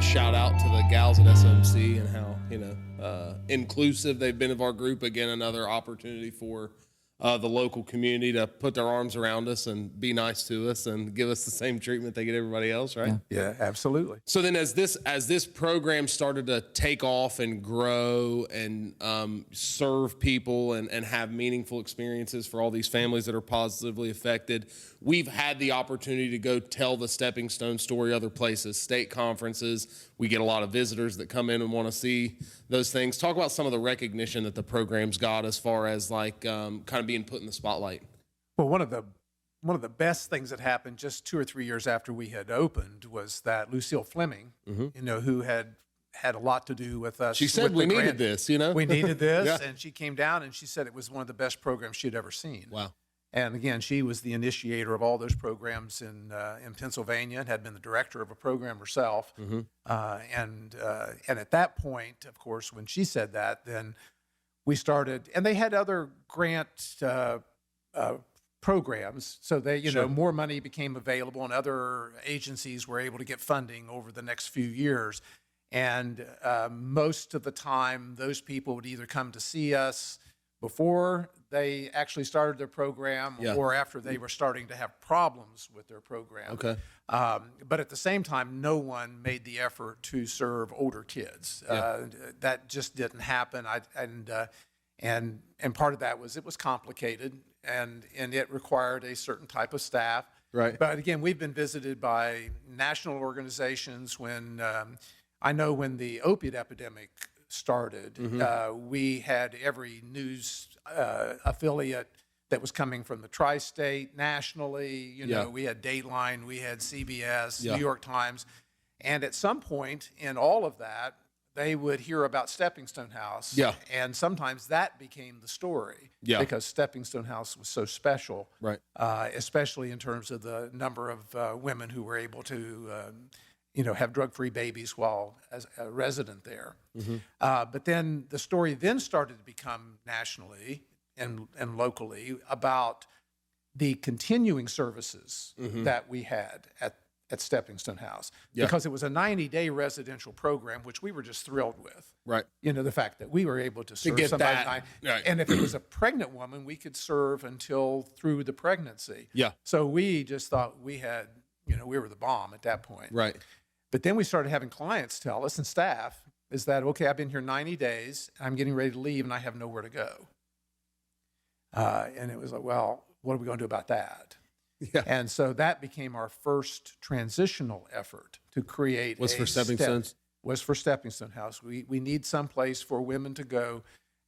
shout out to the gals at SMC and how, inclusive they've been of our group. Again, another opportunity for the local community to put their arms around us and be nice to us and give us the same treatment they get everybody else, right? Yeah, absolutely. So then as this program started to take off and grow and serve people and have meaningful experiences for all these families that are positively affected, we've had the opportunity to go tell the Stepping Stone story other places, state conferences. We get a lot of visitors that come in and want to see those things. Talk about some of the recognition that the program's got as far as kind of being put in the spotlight. Well, one of the best things that happened just 2 or 3 years after we had opened was that Lucile Fleming, who had a lot to do with us. She said we needed this, We needed this, Yeah. and she came down and she said it was one of the best programs she'd ever seen. Wow. And again, she was the initiator of all those programs in Pennsylvania and had been the director of a program herself. And at that point, of course, when she said that, then we started, and they had other grant programs, so they, more money became available, and other agencies were able to get funding over the next few years. And most of the time, those people would either come to see us before they actually started their program or after they were starting to have problems with their program. Okay. But at the same time, no one made the effort to serve older kids. That just didn't happen. And part of that was it was complicated and it required a certain type of staff. Right. But again, we've been visited by national organizations when I know when the opiate epidemic started, we had every news affiliate that was coming from the tri-state nationally. We had Dateline, we had CBS, New York Times. And at some point in all of that, they would hear about Stepping Stone House. Yeah. And sometimes that became the story because Stepping Stone House was so special, Right. Especially in terms of the number of women who were able to have drug-free babies while as a resident there. But then the story then started to become nationally and locally about the continuing services that we had at Stepping Stone House. Because it was a 90-day residential program, which we were just thrilled with. Right. The fact that we were able to serve get somebody. that. Right. And if it was a pregnant woman, we could serve until through the pregnancy. Yeah. So we just thought we had, we were the bomb at that point. Right. But then we started having clients tell us, and staff, is that, okay, I've been here 90 days, I'm getting ready to leave, and I have nowhere to go. And it was like, well, what are we going to do about that? Yeah. And so that became our first transitional effort to create Was for Stepping Stones? Was for Stepping Stone House. We need some place for women to go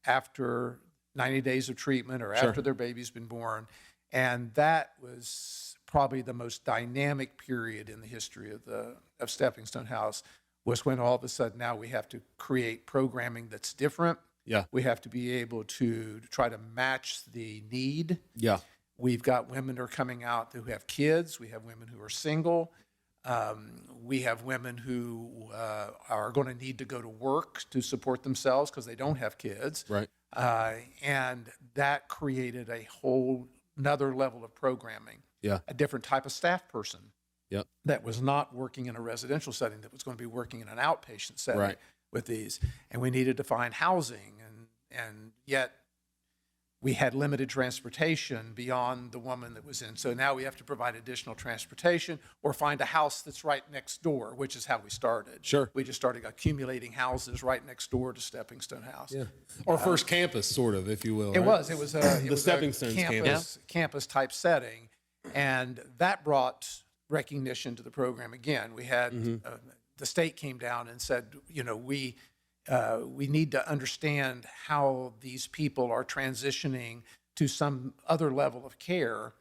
after 90 days of treatment or after their baby's been born. And that was probably the most dynamic period in the history of Stepping Stone House, was when all of a sudden now we have to create programming that's different. Yeah. We have to be able to try to match the need. Yeah. We've got women who are coming out who have kids. We have women who are single. We have women who are going to need to go to work to support themselves because they don't have kids. Right. And that created a whole another level of programming. Yeah. A different type of staff person. Yep. That was not working in a residential setting, that was going to be working in an outpatient setting with these. And we needed to find housing, and yet we had limited transportation beyond the woman that was in. So now we have to provide additional transportation or find a house that's right next door, which is how we started. Sure. We just started accumulating houses right next door to Stepping Stone House. Yeah. Our first campus, sort of, if you will. It right? was. It was a Stepping Stones campus type setting, and that brought recognition to the program. Again, we had the state came down and said, we need to understand how these people are transitioning to some other level of care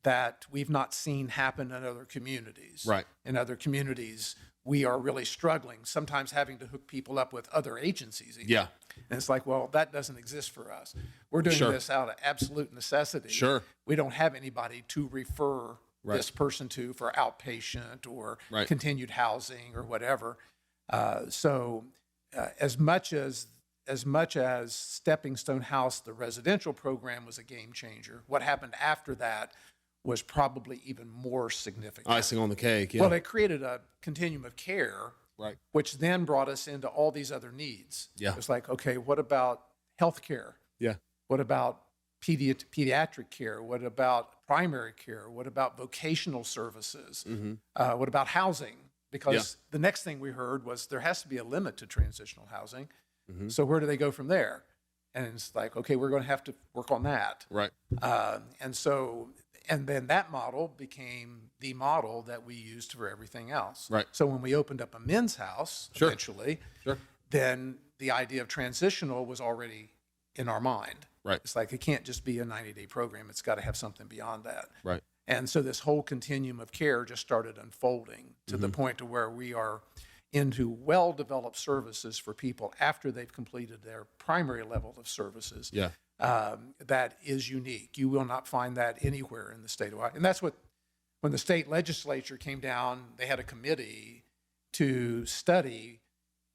that we've not seen happen in other communities. Right. In other communities, we are really struggling, sometimes having to hook people up with other agencies. Even. Yeah. And it's like, well, that doesn't exist for us. We're doing this out of absolute necessity. Sure. We don't have anybody to refer this person to for outpatient or continued housing or whatever. So as much as Stepping Stone House, the residential program, was a game changer, what happened after that was probably even more significant. Icing on the cake, yeah. Well, it created a continuum of care Right. which then brought us into all these other needs. Yeah. It's like, okay, what about healthcare? Yeah. What about pediatric care? What about primary care? What about vocational services? What about housing? Because the next thing we heard was there has to be a limit to transitional housing. So where do they go from there? And it's like, okay, we're going to have to work on that. Right. And then that model became the model that we used for everything else. Right. So when we opened up a men's house eventually, then the idea of transitional was already in our mind. Right. It's like it can't just be a 90-day program. It's got to have something beyond that. Right. And so this whole continuum of care just started unfolding to the point to where we are into well-developed services for people after they've completed their primary level of services. Yeah. That is unique. You will not find that anywhere in the state of Ohio. And that's what, when the state legislature came down, they had a committee to study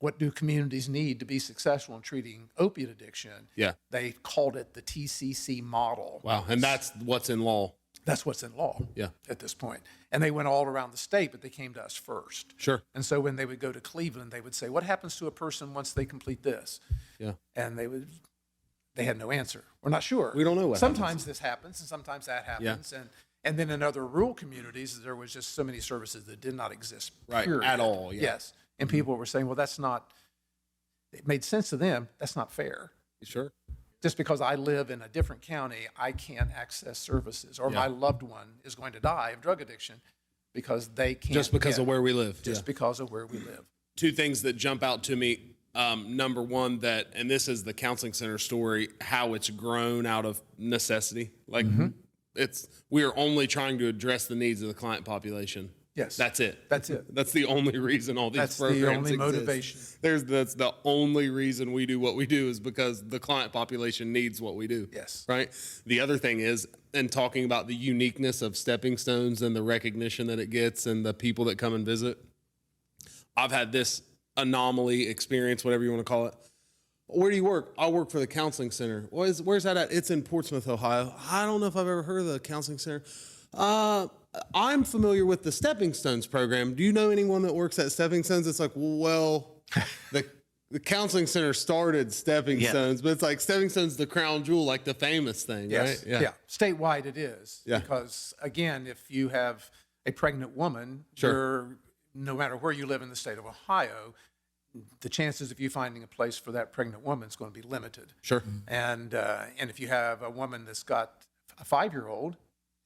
what do communities need to be successful in treating opiate addiction. Yeah. They called it the TCC model. Wow. And that's what's in law. That's what's in law at this point. And they went all around the state, but they came to us first. Sure. And so when they would go to Cleveland, they would say, what happens to a person once they complete this? Yeah. And they had no answer. We're not sure. We don't know what Sometimes happens. this happens and sometimes that happens. And then in other rural communities, there was just so many services that did not exist, period. At all. Yeah. Yes. And people were saying, well, that's not, it made sense to them. That's not fair. Sure. Just because I live in a different county, I can't access services, or my loved one is going to die of drug addiction because they can't. Just because of where we live. Just because of where we live. Two things that jump out to me. Number one, and this is the counseling center story, how it's grown out of necessity. Like we are only trying to address the needs of the client population. Yes. That's it. That's it. That's the only reason all these programs That's the only exist. motivation. That's the only reason we do what we do is because the client population needs what we do. Yes. Right? The other thing is, and talking about the uniqueness of Stepping Stones and the recognition that it gets and the people that come and visit, I've had this anomaly experience, whatever you want to call it. Where do you work? I work for the counseling center. Where's that at? It's in Portsmouth, Ohio. I don't know if I've ever heard of the counseling center. I'm familiar with the Stepping Stones program. Do you know anyone that works at Stepping Stones? It's like, well, the counseling center started Stepping Stones, but it's like Stepping Stones, the crown jewel, like the famous thing, right? Yeah. Statewide it is. Yeah. Because, again, if you have a pregnant woman, no matter where you live in the state of Ohio, the chances of you finding a place for that pregnant woman is going to be limited. Sure. And if you have a woman that's got a 5-year-old,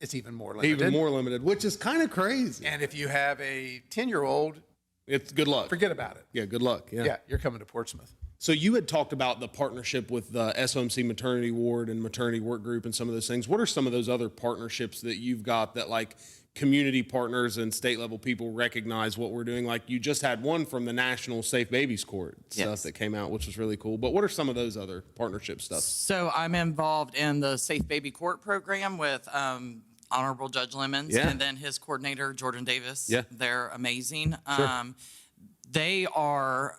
it's even more limited. Even more limited, which is kind of crazy. And if you have a 10-year-old, it's good luck. Forget about it. Yeah, good luck. Yeah, you're coming to Portsmouth. So you had talked about the partnership with the SOMC maternity ward and maternity work group and some of those things. What are some of those other partnerships that you've got that like community partners and state level people recognize what we're doing? Like you just had one from the National Safe Babies Court stuff that came out, which was really cool. But what are some of those other partnership stuff? So I'm involved in the Safe Baby Court program with Honorable Judge Lemons and then his coordinator, Jordan Davis. Yeah. They're amazing. Sure. They are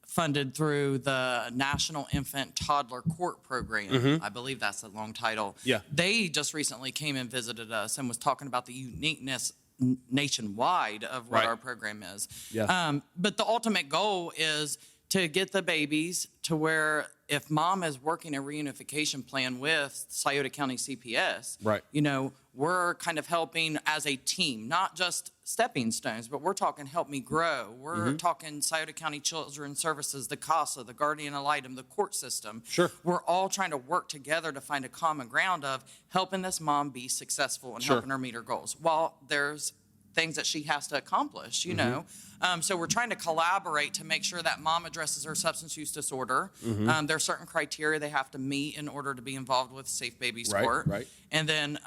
funded through the National Infant Toddler Court Program. I believe that's the long title. Yeah. They just recently came and visited us and was talking about the uniqueness nationwide of what our program is. Yeah. But the ultimate goal is to get the babies to where if mom is working a reunification plan with Scioto County CPS, you know, we're kind of helping as a team, not just Stepping Stones, but we're talking Help Me Grow. We're talking Scioto County Children's Services, the CASA, the Guardian Ad Litem, the court system. Sure. We're all trying to work together to find a common ground of helping this mom be successful and helping her meet her goals. While there's things that she has to accomplish, you know. So we're trying to collaborate to make sure that mom addresses her substance use disorder. There are certain criteria they have to meet in order to be involved with Safe Babies Court. And then,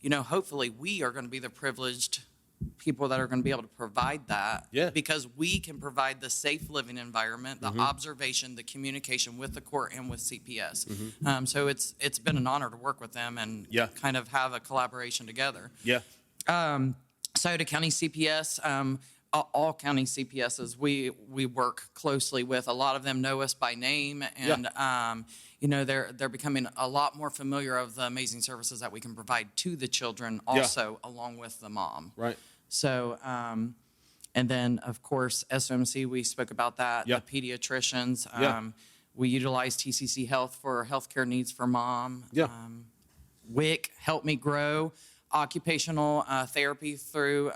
you know, hopefully we are going to be the privileged people that are going to be able to provide that because we can provide the safe living environment, the observation, the communication with the court and with CPS. So it's been an honor to work with them and kind of have a collaboration together. Scioto County CPS, all county CPSs, we work closely with. A lot of them know us by name, and you know they're becoming a lot more familiar of the amazing services that we can provide to the children, also along with the mom. Right. So, And then, of course, SMC, we spoke about that, Yep. the pediatricians. Yep. We utilize TCC Health for healthcare needs for mom. Yeah. WIC, Help Me Grow, occupational therapy through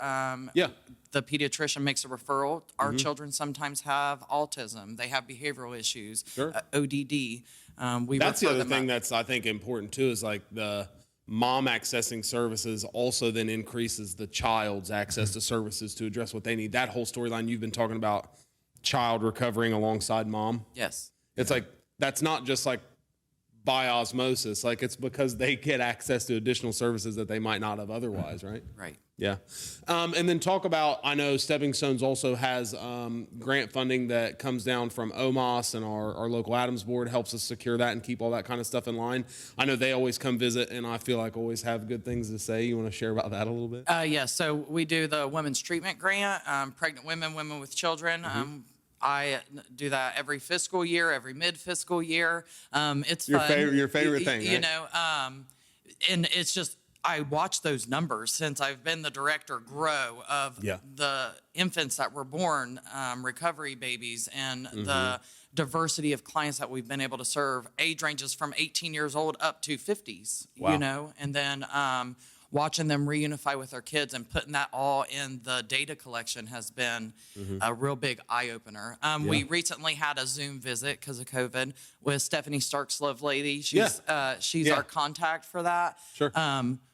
the pediatrician makes a referral. Our children sometimes have autism. They have behavioral issues, Sure. ODD. That's the other thing that's, I think, important too, is like the mom accessing services also then increases the child's access to services to address what they need. That whole storyline you've been talking about, child recovering alongside mom. Yes. It's like, that's not just like by osmosis. Like, it's because they get access to additional services that they might not have otherwise, right? Right. Yeah. And then talk about, I know Stepping Stones also has grant funding that comes down from OMOS, and our local Adams board helps us secure that and keep all that kind of stuff in line. I know they always come visit, and I feel like always have good things to say. You want to share about that a little bit? Yes. So we do the women's treatment grant, pregnant women, women with children. I do that every fiscal year, every mid-fiscal year. It's Your fun. your favorite thing, You right? know, and it's just, I watch those numbers since I've been the director grow of the infants that were born, recovery babies, and the diversity of clients that we've been able to serve. Age ranges from 18 years old up to 50s, you know, and then watching them reunify with their kids and putting that all in the data collection has been a real big eye-opener. We recently had a Zoom visit because of COVID with Stephanie Stark's Love Lady. She's our contact for that. Sure.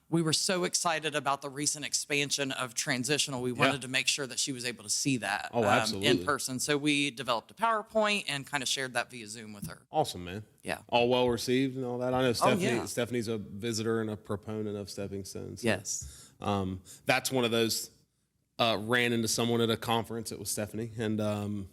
We were so excited about the recent expansion of Transitional. We wanted to make sure that she was able to see that in person. So we developed a PowerPoint and kind of shared that via Zoom with her. Awesome, man. Yeah. All well received and all that. I know Stephanie's a visitor and a proponent of Stepping Stones. So, Yes. that's one of those, ran into someone at a conference. It was Stephanie. And,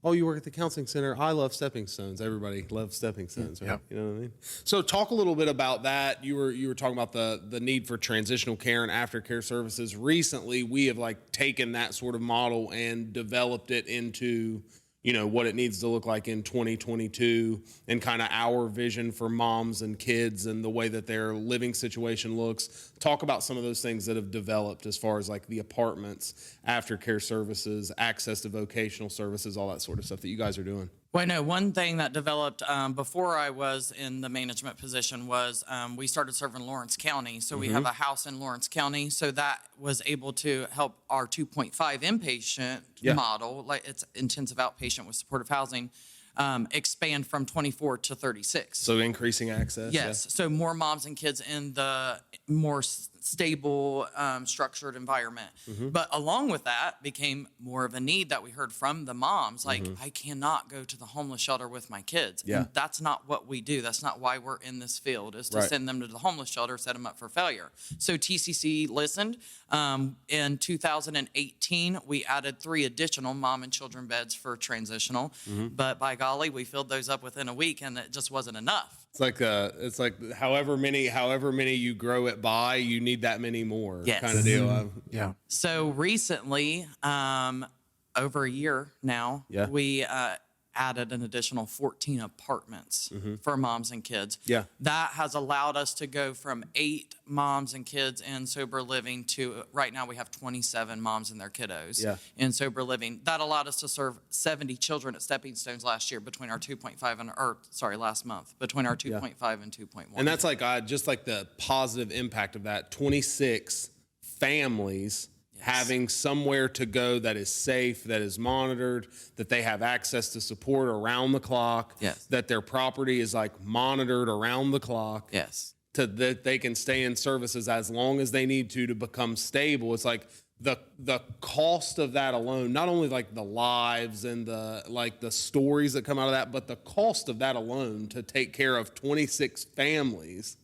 oh, you work at the counseling center. I love Stepping Stones. Everybody loves Stepping Stones, right? Yep. You know what I mean? So talk a little bit about that. You were talking about the need for transitional care and aftercare services. Recently, we have like taken that sort of model and developed it into, you know, what it needs to look like in 2022 and kind of our vision for moms and kids and the way that their living situation looks. Talk about some of those things that have developed as far as like the apartments, aftercare services, access to vocational services, all that sort of stuff that you guys are doing. Well, I know one thing that developed before I was in the management position was we started serving Lawrence County. So we have a house in Lawrence County. So that was able to help our 2.5 inpatient model, like it's intensive outpatient with supportive housing, expand from 24 to 36. So increasing access. Yes. So more moms and kids in the more stable, structured environment. But along with that became more of a need that we heard from the moms. Like, I cannot go to the homeless shelter with my kids. Yeah. And that's not what we do. That's not why we're in this field, is to send them to the homeless shelter, set them up for failure. So TCC listened. In 2018, we added 3 additional mom and children beds for transitional. But by golly, we filled those up within a week, and it just wasn't enough. It's like however many you grow it by, you need that many more kind of deal. So recently, over a year now, we added an additional 14 apartments for moms and kids. Yeah. That has allowed us to go from 8 moms and kids in sober living to right now we have 27 moms and their kiddos in sober living. That allowed us to serve 70 children at Stepping Stones last year between our 2.5 and last month between our 2.5 and 2.1. And that's like just like the positive impact of that. 26 families having somewhere to go that is safe, that is monitored, that they have access to support around the clock, that their property is like monitored around the clock, that they can stay in services as long as they need to become stable. It's like the cost of that alone, not only like the lives and the stories that come out of that, but the cost of that alone to take care of 26 families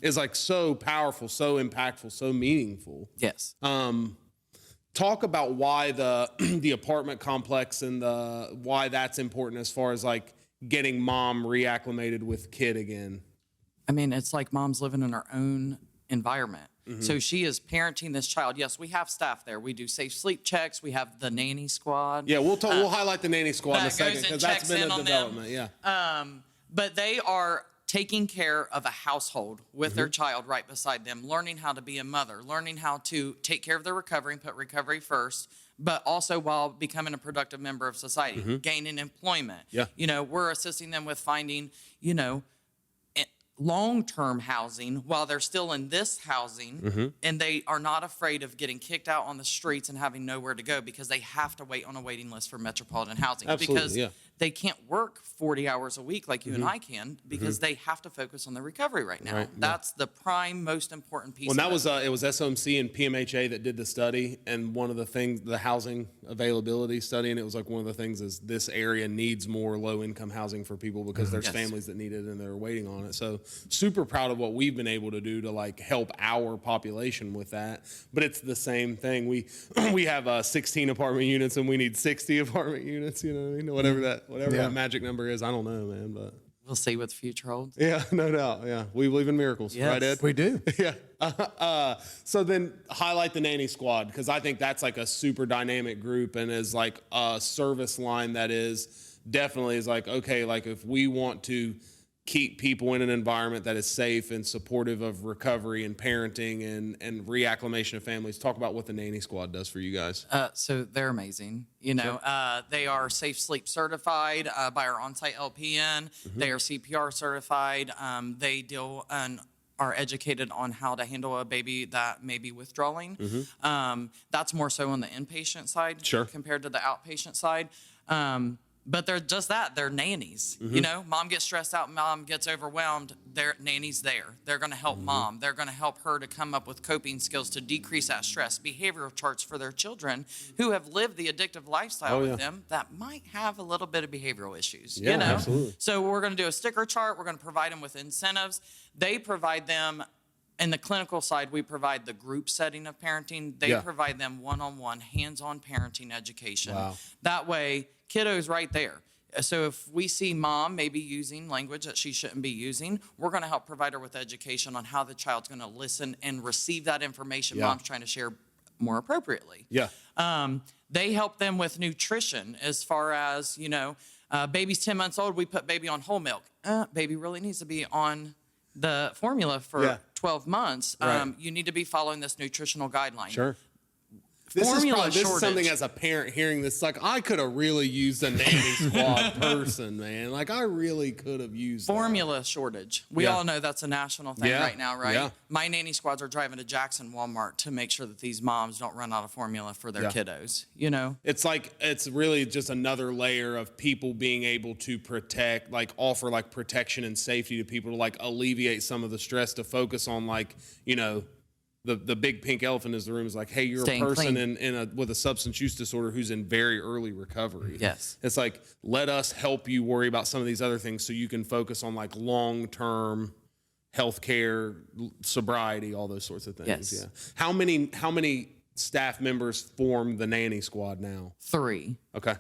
is like so powerful, so impactful, so meaningful. Talk about why the apartment complex and why that's important as far as like getting mom reacclimated with kid again. I mean, it's like mom's living in her own environment. So she is parenting this child. Yes, we have staff there. We do safe sleep checks. We have the nanny squad. Yeah, we'll highlight the nanny squad in a second goes and because that's checks been in a on development. them. But they are taking care of a household with their child right beside them, learning how to be a mother, learning how to take care of their recovery and put recovery first, but also while becoming a productive member of society, gaining employment. Yeah. You know, we're assisting them with finding, you know, long-term housing while they're still in this housing, and they are not afraid of getting kicked out on the streets and having nowhere to go because they have to wait on a waiting list for metropolitan housing. Absolutely, because yeah. they can't work 40 hours a week like you and I can because they have to focus on their recovery right now. Right, That's the prime, most important piece. Well, that of was it was SOMC and PMHA that did the study, and one of the things, the housing availability study, and it was like one of the things is this area needs more low-income housing for people because there's Yes. families that need it and they're waiting on it. So super proud of what we've been able to do to like help our population with that. But it's the same thing. We have 16 apartment units and we need 60 apartment units. You know what I mean? Whatever that magic number is, I don't know, man, but. We'll see what the future holds. Yeah, no doubt. Yeah, we believe in miracles, Yes. right, Ed? We do. Yeah. So then highlight the nanny squad, because I think that's like a super dynamic group and is like a service line that is definitely is like, okay, like if we want to keep people in an environment that is safe and supportive of recovery and parenting and reacclimation of families, talk about what the nanny squad does for you guys. So they're amazing. You know, they are Safe Sleep certified by our on-site LPN. They are CPR certified. They deal and are educated on how to handle a baby that may be withdrawing. That's more so on the inpatient side compared to the outpatient side. But they're just that. They're nannies. You know, mom gets stressed out, mom gets overwhelmed. Their nanny's there. They're going to help mom. They're going to help her to come up with coping skills to decrease that stress, behavioral charts for their children who have lived the addictive lifestyle with them that might have a little bit of behavioral issues. Yeah, you know? absolutely. So we're going to do a sticker chart. We're going to provide them with incentives. They provide them. In the clinical side, we provide the group setting of parenting. They provide them one-on-one, hands-on parenting education. Wow. That way, kiddo's right there. So if we see mom maybe using language that she shouldn't be using, we're going to help provide her with education on how the child's going to listen and receive that information mom's trying to share more appropriately. Yeah. They help them with nutrition as far as, you know, baby's 10 months old, we put baby on whole milk. Baby really needs to be on the formula for 12 months. Right. You need to be following this nutritional guideline. Sure. This Formula is something shortage. as a parent hearing this, like I could have really used a nanny squad person, man. Like I really could have used Formula shortage. We all know that's a national thing right now, right? Yeah. My nanny squads are driving to Jackson Walmart to make sure that these moms don't run out of formula for their kiddos, you know? It's like, it's really just another layer of people being able to protect, like offer like protection and safety to people to like alleviate some of the stress, to focus on like, you know, the big pink elephant in the room is like, hey, you're Staying a person clean. with a substance use disorder who's in very early recovery. Yes. It's like, let us help you worry about some of these other things so you can focus on like long-term healthcare, sobriety, all those sorts of things. Yes. Yeah. How many staff members form the nanny squad now? 3. Okay.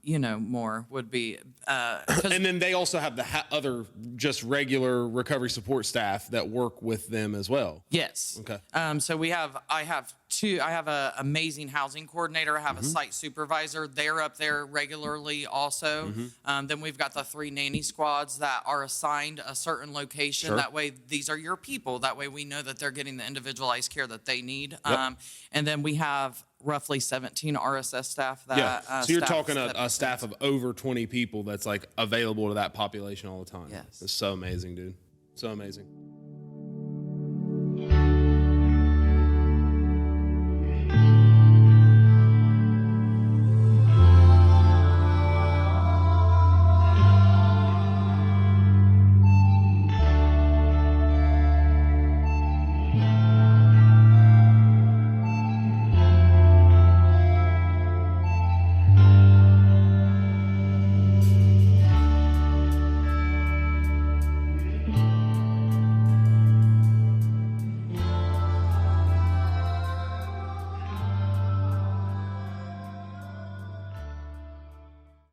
You know, more would be, And then they also have the other just regular recovery support staff that work with them as well. yes. Okay. So I have an amazing housing coordinator. I have a site supervisor. They're up there regularly also. Then we've got the 3 nanny squads that are assigned a certain location. Sure. That way, these are your people. That way we know that they're getting the individualized care that they need. And then we have roughly 17 RSS staff that So you're talking a staff of over 20 people that's like available to that population all the time. Yes. It's so amazing, dude. So amazing.